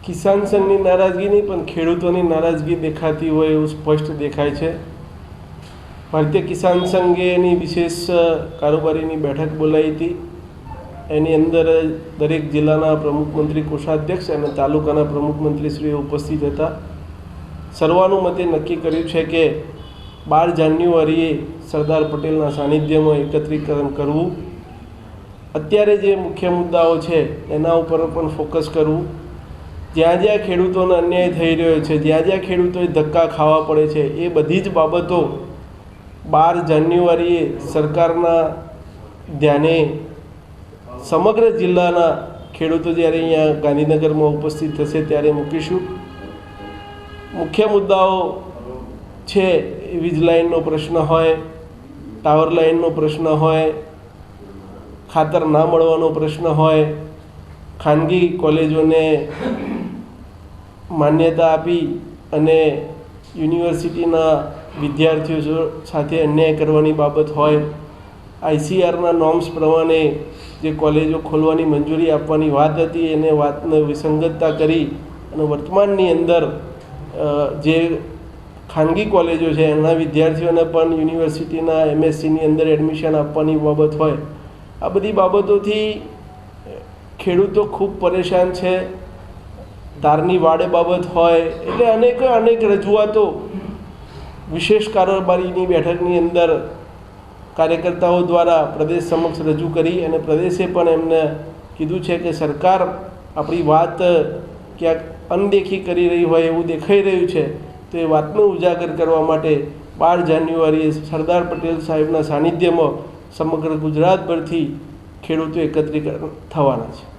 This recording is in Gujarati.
કિસાન સંઘની નારાજગી નહીં પણ ખેડૂતોની નારાજગી દેખાતી હોય એવું સ્પષ્ટ દેખાય છે. ભારતીય કિસાન સંઘે એની વિશેષ કારોબારીની બેઠક બોલાવી હતી. એની અંદર દરેક જિલ્લાના પ્રમુખ મંત્રી, કોષાધ્યક્ષ અને તાલુકાના પ્રમુખ મંત્રીશ્રીઓ ઉપસ્થિત હતા. સર્વાનુમતે નક્કી કર્યું છે કે 12 જાન્યુઆરીએ સરદાર પટેલના સાનિધ્યમાં એકત્રીકરણ કરવું. અત્યારે જે મુખ્ય મુદ્દાઓ છે એના ઉપર પણ ફોકસ કરવું. જ્યાં જ્યાં ખેડૂતોને અન્યાય થઈ રહ્યો છે, જ્યાં જ્યાં ખેડૂતોએ ધક્કા ખાવા પડે છે, એ બધી જ બાબતો 12 જાન્યુઆરીએ સરકારના ધ્યાને સમગ્ર જિલ્લાના ખેડૂતો જ્યારે અહીંયા ગાંધીનગરમાં ઉપસ્થિત થશે ત્યારે મૂકીશું. મુખ્ય મુદ્દાઓ છે વીજ લાઇનનો પ્રશ્ન હોય, ટાવર લાઇનનો પ્રશ્ન હોય, ખાતર ના મળવાનો પ્રશ્ન હોય, ખાનગી કોલેજોને માન્યતા આપી અને યુનિવર્સિટીના વિદ્યાર્થીઓ સાથે અન્યાય કરવાની બાબત હોય, ICRના નોર્મ્સ પ્રમાણે જે કોલેજો ખોલવાની મંજૂરી આપવાની વાત હતી એને વાતને વિસંગતતા કરી અને વર્તમાનની અંદર જે ખાનગી કોલેજો છે એના વિદ્યાર્થીઓને પણ યુનિવર્સિટીના MSCની અંદર એડમિશન આપવાની બાબત હોય, આ બધી બાબતોથી ખેડૂતો ખૂબ પરેશાન છે. તારની વાડે બાબત હોય એટલે અનેક રજૂઆતો વિશેષ કારોબારીની બેઠકની અંદર કાર્યકર્તાઓ દ્વારા પ્રદેશ સમક્ષ રજૂ કરી અને પ્રદેશે પણ એમને કીધું છે કે સરકાર આપણી વાત ક્યાંક અનદેખી કરી રહી હોય એવું દેખાઈ રહ્યું છે. તો એ વાતને ઉજાગર કરવા માટે 12 જાન્યુઆરીએ સરદાર પટેલ સાહેબના સાનિધ્યમાં સમગ્ર ગુજરાતભરથી ખેડૂતો એકત્રીકરણ થવાના છે.